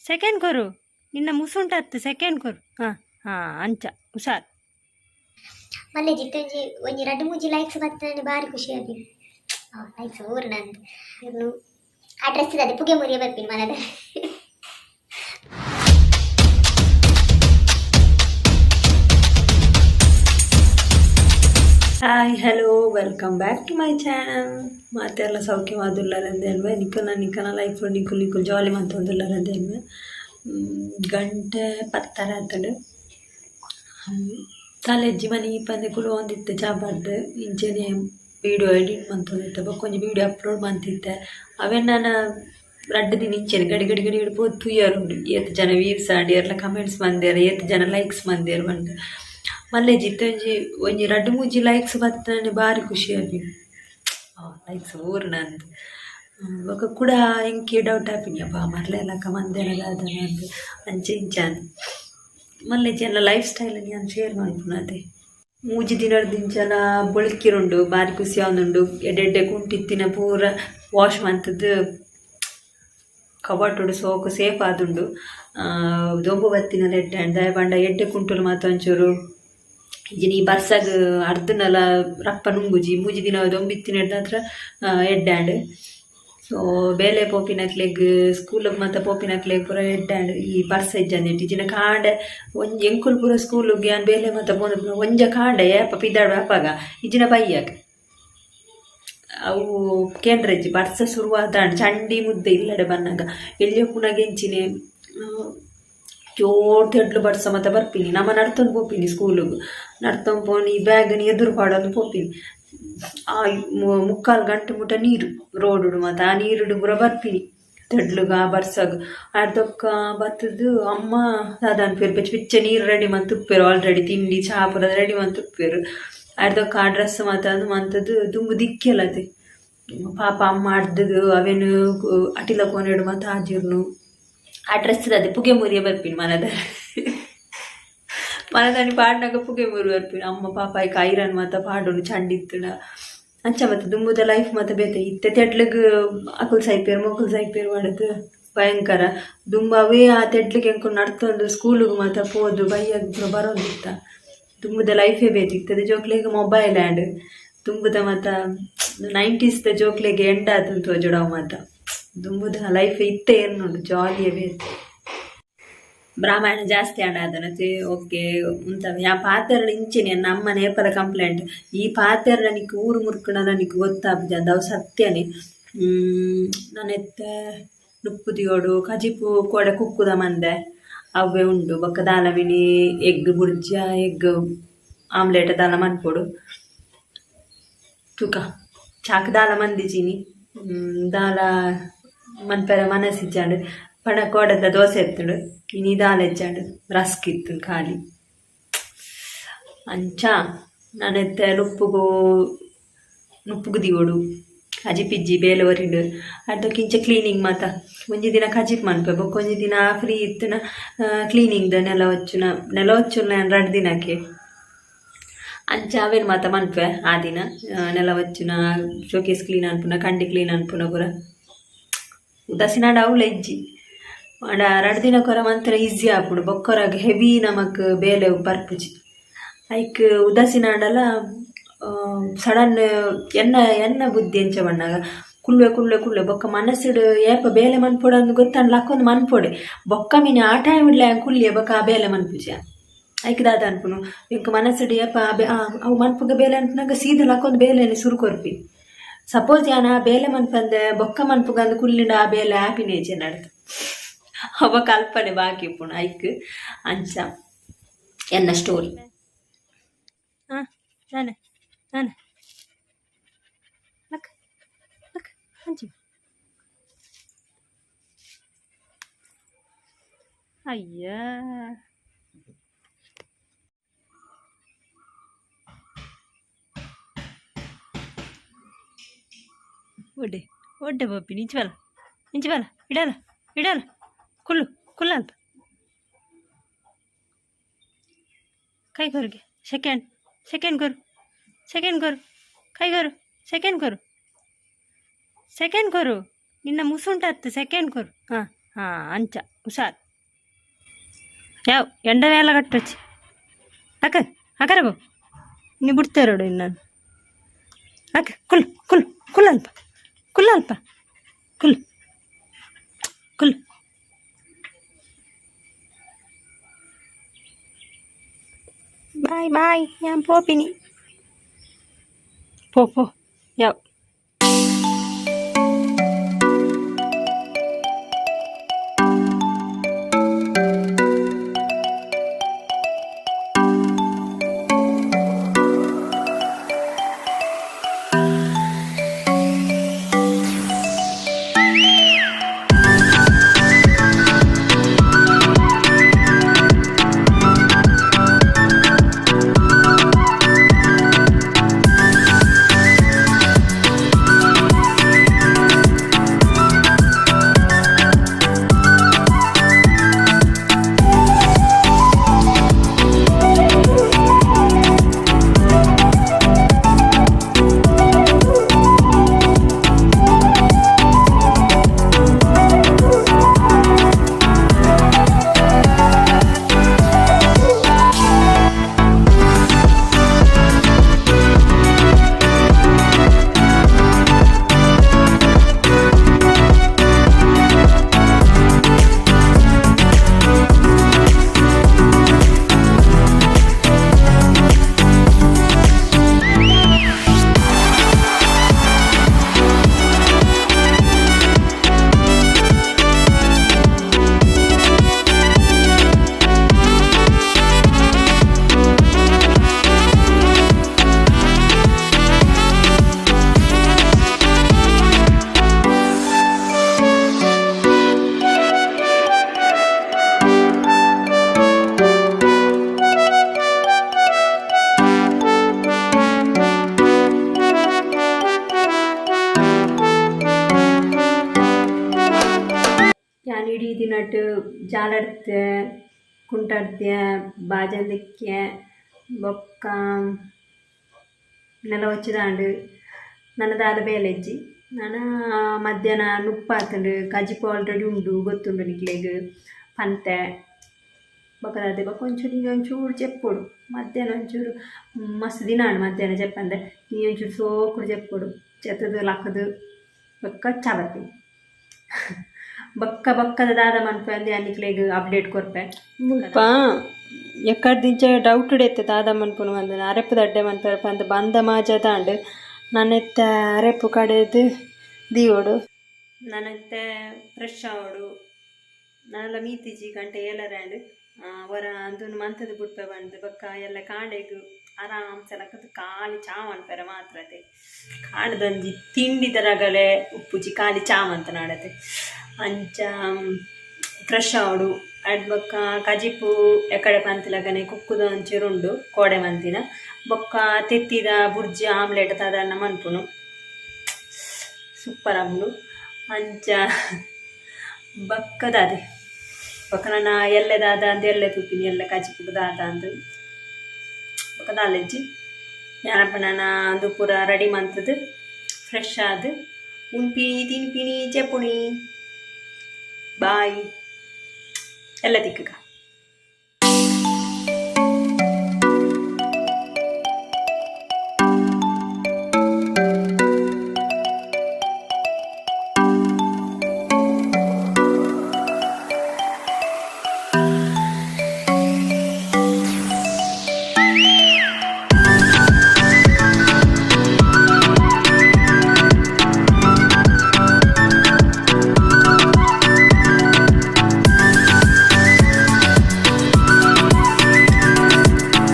second ಕೊರು ನಿನ್ನ ಮುಸುಂಟತ್ತು second ಕೊರು ಹಾಂ ಹಾಂ ಅಂಚ ಹುಷಾರ್ ಮಲ್ಲೆ ಜಿತ್ತಂಜಿ ಒಂಜಿ 2-3 ಲೈಕ್ಸ್ ಬರ್ತನೆ ಬಾರಿ ಖುಷಿ ಆಗಿ ಲೈಕ್ಸ್ ಊರು ನಂದು ಇನ್ನು ಆ ಡ್ರೆಸ್ ಇದೆ ಪುಗೆ ಮುರಿಯ ಬರ್ತೀನಿ ಮನದ hi hello welcome back to my channel ಮಾತೆಲ್ಲ ಸೌಖ್ಯವಾದುಲ್ಲರಂದೇನ್ವೆ ನಿಕ್ಕನ ಲೈಫ್ ನಿಕ್ಕುಲು ಜಾಲಿ ಮಾತೊಂದುಲ್ಲರಂದೇನ್ವೆ ಗಂಟೆ 10 ಆತಡು ತಲೆಜ್ಜಿ ಮನೆ ಪಂದೆ ಕುಲು ಒಂದಿತ್ತೆ ಜಾಬಾರ್ದು ಇಂಚೆನೆ ವೀಡಿಯೋ ಎಡಿಟ್ ಮಂತೊಂದಿತ್ತೆ ಬೊಕ್ಕೊಂಜಿ ವೀಡಿಯೋ ಅಪ್ಲೋಡ್ ಮಂತಿತ್ತೆ ಅವೇನು ನಾನು 2 ದಿನ ಇಂಚೆನೆ ಗಡಿ ಗಡಿ ಗಡಿ ಗಡಿ ಪೋದು ತುಯ್ಯಾರುಂಡು ಏತ್ ಜನ ವ್ಯೂಸ್ ಆಡಿ ಎಲ್ಲ ಕಮೆಂಟ್ಸ್ ಮಂದೇರು ಏತ್ ಜನ ಲೈಕ್ಸ್ ಮಂದೇರು ಬಂದು ಮಲ್ಲೆ ಜಿತ್ತೊಂಜಿ ಒಂಜಿ 2-3 ಲೈಕ್ಸ್ ಬತ್ತನೆ ಬಾರಿ ಖುಷಿ ಆಗಿ ಲೈಕ್ಸ್ ಊರು ನಂದು ಬೊಕ ಕೂಡ ಎಂಕಿ ಡೌಟ್ ಆಪಿನಿಯಪ್ಪ ಮರ್ಲೆಲಕ ಮಂದೆನಲ್ಲ ಅದನ್ನ ಅಂದು ಅಂಚೆ ಇಂಚಾನ್ ಮಲ್ಲೆಜಿ ಎಲ್ಲ ಲೈಫ್ ಸ್ಟೈಲ್ ನಾನು ಶೇರ್ ಮಾಡ್ಪುನ ಅದೇ 3 ದಿನದ ದಿಂಚಲ ಬೊಳಕಿರುಂಡು ಬಾರಿ ಖುಷಿ ಆವೊಂದುಂಡು ಎಡ್ಡೆ ಕುಂಟಿತ್ತಿನ ಪೂರ ವಾಶ್ ಮಂತದ್ದು ಕಬಾಟುಡು ಸೋಕು ಸೇಫ್ ಆದುಂಡು ದೊಂಬು ಬತ್ತಿನ ಎಡ್ಡೆ ದಯ ಬಂಡ ಎಡ್ಡೆ ಕುಂಟುಲು ಮಾತ ಒಂಚೂರು ಇಜಿನಿ ಬರ್ಸಾಗ ಅರ್ಧನೆಲ್ಲ ರಪ್ಪ ನುಂಗುಜಿ 3 ದಿನ ದೊಂಬಿತ್ತಿನ ಹತ್ರ ಎಡ್ಡ್ಯಾಂಡ್ ಸೊ ಬೇಲೆ ಪೋಪಿನಕ್ಲೆಗ್ ಸ್ಕೂಲಿಗೆ ಮತ್ತು ಪೋಪಿನಕ್ಲೆಗ್ ಪೂರ ಎಡ್ಡ್ಯಾಂಡ್ ಈ ಬರ್ಸ ಇಜ್ಜಂದಿಟ್ಟು ಇಜಿನ ಕಾಂಡೆ ಒಂಜಿ ಎಂಕುಲು ಪೂರ ಸ್ಕೂಲಿಗೆ ಯಾನ್ ಬೇಲೆ ಮತ್ತು ಪೋನ ಒಂಜ ಕಾಂಡೆ ಏಪ ಪಿದಾಡು ಅಪ್ಪಾಗ ಇಜಿನ ಬೈಯಾಗ ಅವು ಕೇಂದ್ರಜ್ಜಿ ಬರ್ಸ ಶುರುವಾದ ಚಂಡಿ ಮುದ್ದೆ ಇಲ್ಲಡೆ ಬನ್ನಾಗ ಎಲ್ಲಿಯೋ ಪುನಗೆಂಚಿನೆ ಜೋರ್ ತೆಡ್ಲು ಬಡ್ಸ ಮತ್ತೆ ಬರ್ತೀನಿ ನಮ್ಮ ನಡ್ತೊಂದು ಪೋಪಿನಿ ಸ್ಕೂಲಿಗೆ ನಡ್ತೊಂದು ಪೋನಿ ಬ್ಯಾಗ್ನಿ ಎದುರು ಪಾಡೋದು ಪೋಪಿನಿ ಆ 3/4 ಗಂಟೆ ಮುಟ ನೀರು ರೋಡುಡು ಮತ್ತು ಆ ನೀರುಡು ಪೂರ ಬರ್ತೀನಿ ತೆಡ್ಲುಗ ಬರ್ಸಾಗ ಅರ್ಧಕ್ಕ ಬತ್ತದು ಅಮ್ಮ ಸಾಧಾರಣ ಪೇರು ಬೆಚ್ಚ ಬೆಚ್ಚ ನೀರು ರೆಡಿ ಮಂತುಪ್ಪೇರು ಆಲ್ರೆಡಿ ತಿಂಡಿ ಚಹಾ ಪುರ ರೆಡಿ ಮಂತುಪ್ಪೇರು ಅರ್ಧಕ್ಕ ಆ ಡ್ರೆಸ್ ಮಾತಂದು ಮಂತದ್ದು ತುಂಬ ದಿಕ್ಕೆಲ್ಲದೆ ಪಾಪ ಅಮ್ಮ ಅಡ್ದದು ಅವೇನು ಅಟಿಲ ಕೋನೆಡು ಮತ್ತು ಹಾಜಿರ್ನು ಆ ಡ್ರೆಸ್ ಅದೇ ಪುಗೆ ಮುರಿಯ ಬರ್ತೀನಿ ಮನದಾನಿ ಪಾಡ್ನಾಗ ಪುಗೆ ಮುರಿ ಬರ್ತೀನಿ ಅಮ್ಮ ಪಾಪ ಈಗ ಐರನ್ ಮತ್ತು ಪಾಡೋನು ಚಂಡಿತ್ತುಣ ಅಂಚ ಮತ್ತು ದುಂಬುದ ಲೈಫ್ ಮತ್ತು ಬೇತೆ ಇತ್ತೆ ತೆಡ್ಲಿಗೆ ಅಕುಲ್ ಸೈಪೇರು ಮೊಕುಲ್ ಸೈಪೇರು ಮಾಡೋದು ಭಯಂಕರ ದುಂಬ ಅವೇ ಆ ತೆಡ್ಲಿಗೆ ಹೆಂಕೊಂಡು ನಡ್ತೊಂದು ಸ್ಕೂಲಿಗೆ ಮತ್ತು ಪೋದು ಬೈಯಾಗ ಬರೋದಿತ್ತ ದುಂಬುದ ಲೈಫೇ ಬೇತಿರ್ತದೆ ಜೋಕ್ಲೆಗೆ ಮೊಬೈಲ್ ಆ್ಯಂಡ್ ತುಂಬುದ ಮತ್ತು 90s ಜೋಕ್ಲೆಗೆ ಎಂಡ್ ಆತಂತ ತೋಜುಡವು ಮತ್ತು ದುಂಬುದ ಲೈಫ್ ಇತ್ತೆ ಏನು ನೋಡು ಜಾಲಿಯೇ ಬೇಕು ಬ್ರಾಹ್ಮಣ ಜಾಸ್ತಿ ಆಡಾದನತೆ ಓಕೆ ಉಂತವ ಯಾ ಪಾತೆರ್ನ ಇಂಚಿನ ನಮ್ಮ ನೇಪಲ ಕಂಪ್ಲೇಂಟ್ ಈ ಪಾತೆರ್ನ ನಿಕ್ಕು ಊರು ಮುರ್ಕುಣದ ನಿಕ್ಕು ಗೊತ್ತಾಗ್ಜ ಅವು ಸತ್ಯನೇ ನನ್ನೆತ್ತ ನುಪ್ಪುದಿಯೋಡು ಕಜಿಪು ಕೊಡೆ ಕುಕ್ಕುದ ಮಂದೆ ಅವೇ ಉಂಡು ಬೊಕ್ಕ ದಾಲಮಿನಿ ಎಗ್ ಬುರ್ಜ ಎಗ್ ಆಮ್ಲೆಟ್ ದಾಲ ಮನ್ಪೊಡು ತೂಕ ಚಾಕ್ ದಾಲ ಮಂದಿಜಿನಿ ದಾಲ ಮನ್ಪೆರ ಮನಸ್ಸಿಜ್ಜಾಂಡು ಪಡ ಕೋಡದ ದೋಸೆ ಎತ್ತುಂಡು ಇನಿ ದಾಲ ಎಜ್ಜಾಂಡು ರಸ್ಕ್ ಇತ್ತು ಖಾಲಿ ಅಂಚ ನನ್ನೆತ್ತ ನುಪ್ಪುಗು ದಿವೋಡು ಕಜಿಪಿಜ್ಜಿ ಬೇಲೆ ಒರಿಡು ಅರ್ಧಕ್ಕಿಂಚ ಕ್ಲೀನಿಂಗ್ ಮಾತ ಒಂಜಿ ದಿನ ಕಜಿಪ್ ಮನ್ಪೆ ಬೊಕ್ಕೊಂಜಿ ದಿನ ಫ್ರೀ ಇತ್ತುನ ಕ್ಲೀನಿಂಗ್ದ ನೆಲ ಹೊಚ್ಚುನ 2 ದಿನಕ್ಕೆ ಅಂಚ ಅವೇನು ಮಾತ ಮನ್ಪೆ ಆ ದಿನ ನೆಲ ಹೊಚ್ಚುನ ಶೋಕೇಸ್ ಕ್ಲೀನ್ ಅನ್ಪುನ ಕಂಡಿ ಕ್ಲೀನ್ ಅನ್ಪುನ ಪೂರ ಉದಾಸಿನಾಡ ಅವಳು ಎಜ್ಜಿ ಮಾಡ 2 ದಿನ ಕೊರ ಮಂತ್ರ ಈಸಿ ಆಪುಡು ಬೊಕ್ಕರಾಗ ಹೆವಿ ನಮಕ್ ಬೇಲೆ ಬರ್ಪುಜಿ ಲೈಕ್ ಉದಾಸಿನಾಡಲ್ಲ ಸಡನ್ ಎನ್ನ ಬುದ್ಧಿ ಎಂಚ ಬಣ್ಣಾಗ ಕುಳ್ಳೆ ಬೊಕ್ಕ ಮನಸ್ಸಿಡು ಏಪ ಬೇಲೆ ಮನ್ಪೊಡು ಅಂದು ಗೊತ್ತಂಡ್ಲ ಅಕ್ಕೊಂದು ಮನ್ಪೊಡೆ ಬೊಕ್ಕ ಮೀನು ಆ ಟೈಮ್ ಇಡ್ಲ ಕುಳ್ಳಿಯ ಬೊಕ್ಕ ಆ ಬೇಲೆ ಮನ್ಪುಜ ಐಕ್ದಾದ ಅನ್ಪುನು ಇಂಕ ಮನಸ್ಸಿಡು ಏಪ ಅವು ಮನ್ಪುಗ ಬೇಲೆ ಅನ್ಪುನಾಗ ಸೀದಲ್ ಹಾಕೊಂದು ಬೇಲೆನೆ ಸುರುಕೊರ್ಪಿ ಸಪೋಸ್ ಯಾನ ಬೇಲೆ ಮನ್ಪಂದೆ ಬೊಕ್ಕ ಮನ್ಪುಗಂದು ಕುಳ್ಳಿಂಡ ಆ ಬೇಲೆ ಹ್ಯಾಪಿನೇಜೆ ನಡ್ದು ಅವ ಕಲ್ಪನೆ ಬಾಕಿ ಪುಣ ಐಕ್ ಅಂಚ ಎನ್ನ ಸ್ಟೋರಿ ನಾನು ಅಯ್ಯ ಒಡ್ಡೆ ಬಪ್ಪಿ ನಿಂಚಬಲ ಇಡಲ್ಲ ಕುಲ್ಲ ಅಲ್ಪ ಕೈ ಕೊರ್ಗೆ ಸೆಕೆಂಡ್ ಕೊರು ಕೈ ಕೊರು ಸೆಕೆಂಡ್ ಕೊರು ನಿನ್ನ ಮುಸುಂಟತ್ತು ಸೆಕೆಂಡ್ ಕೊರು ಹಾಂ ಅಂಚ ಹುಷಾರ್ ಯಾವ ಎಂಡನೇ ಎಲ್ಲ ಕಟ್ಟಚ್ಚಿ ಅಕ್ಕ ಅಕ್ಕರಗು ನೀ ಬಿಡ್ತೇರೋಡು ಇನ್ನು ಅಕ್ಕ ಕುಲ್ ಕುಲ್ ಕುಲ್ಲಲ್ಪ ಕುಲ್ಲಲ್ಪ ಕುಲ್ ಕುಲ್ ಬಾಯ್ ಬಾಯ್ ഞാൻ പോപ്പിനി പോ ಯಾವ ഞാൻ ಇಡೀ ದಿನಟ್ಟು ಜಾಲಾಡ್ತೆ ಕುಂಟಾಡ್ತೆ ಬಾಜಂದಿಕ್ಕೆ ಬೊಕ್ಕ ನೆಲ ಹೊಚ್ಚದಾಂಡು ನನ್ನದಾದ ಬೇಲೆಜ್ಜಿ ನಾನು ಮಧ್ಯಾಹ್ನ ನುಪ್ಪಾತಂಡು ಕಜಿಪು ಆಲ್ರೆಡಿ ಉಂಡು ಗೊತ್ತುಂಡು ನಿಕ್ಲೆಗ್ ಪಂತೆ ಬೊಕ್ಕದಾದೆ ಬೊಕ್ಕ ಒಂಚೂರು ನೀ ಒಂಚೂರು ಚೆಪ್ಪೊಡು ಮಧ್ಯಾಹ್ನ ಒಂಚೂರು ಮಸ್ತ್ ದಿನ ಆಂಡು ಮಧ್ಯಾಹ್ನ ಚೆಪ್ಪಂದೆ ನೀ ಒಂಚೂರು ಸೋಕುಡು ಚೆಪ್ಪೊಡು ಚೆತ್ತದು ಲಕ್ಕದು ಬೊಕ್ಕ ಚಾ ಬರ್ತೀನಿ ಬೊಕ್ಕ ಬೊಕ್ಕದ ದಾದ ಮನ್ಪೆ ಅಂದೆ ಅನ್ನಿಕ್ಲೆಗ್ ಅಪ್ಡೇಟ್ ಕೊರ್ಪೆ ಮುಲ್ಪ ಎಕ್ಕಡ ದಿಂಚ ಡೌಟ್ ಇಡೈತೆ ದಾದ ಮನ್ಪುನು ಅಂದ ಅರೆಪುದ ಅಡ್ಡೆ ಮನ್ಪರಪ್ಪ ಅಂತ ಬಂದ ಮಾಜದಾಂಡು ನನ್ನೆತ್ತ ಅರೆಪು ಕಡೆದು ದೀವೋಡು ನನ್ನೆತ್ತ ಫ್ರೆಶ್ ಆವೋಡು ನಾನೆಲ್ಲ ಮೀತಿಜಿ ಗಂಟೆ ಏಲರ್ಯಾಂಡು ಅವರ ಅಂದು ಮಂತದ ಬಿಡ್ಪೆ ಬಂದು ಬೊಕ್ಕ ಎಲ್ಲ ಕಾಂಡೆಗ್ ಆರಾಮ್ಸೆ ಲಕ್ಕದು ಖಾಲಿ ಚಾ ಮನ್ಪೆರೆ ಮಾತ್ರತೆ ಕಾಂಡದಂಜಿ ತಿಂಡಿದರಗಲೆ ಉಪ್ಪುಜಿ ಖಾಲಿ ಚಾ ಮಂತ ನಾಡತೆ ಅಂಚ ಫ್ರೆಶ್ ಆವಡು ಅಡ್ ಬೊಕ್ಕ ಕಜಿಪು ಎಕಡೆ ಪಂತಿಲಗನೆ ಕುಕ್ಕುದ ಒಂಚೂರುಂಡು ಕೋಡೆ ಮಂತಿನ ಬೊಕ್ಕ ತೆತ್ತಿದ ಬುರ್ಜಿ ಆಮ್ಲೆಟ್ ತದನ್ನ ಮನ್ಪುನು ಸೂಪರ್ ಆಗುಂಡು ಅಂಚ ಬಕ್ಕದಾದೆ ಬೊಕ್ಕ ನನ್ನ ಎಲ್ಲೆದಾದ ಅಂದು ಎಲ್ಲೆ ತುಪ್ಪಿನಿ ಎಲ್ಲ ಕಜಿಪುಗ ದಾದ ಅಂದು ಬೊಕ್ಕ ದಾಲೆಜ್ಜಿ ಯಾನಪ್ಪ ನಾನು ಅದು ಪೂರ ರೆಡಿ ಮಂತದ್ದು ಫ್ರೆಶ್ ಆದು ಉಣ್ಪಿನಿ ತಿನ್ಪಿನಿ ಚೆಪ್ಪುಣಿ ಬಾಯ್ ಎಲ್ಲ ತಿಕ್ಕಗ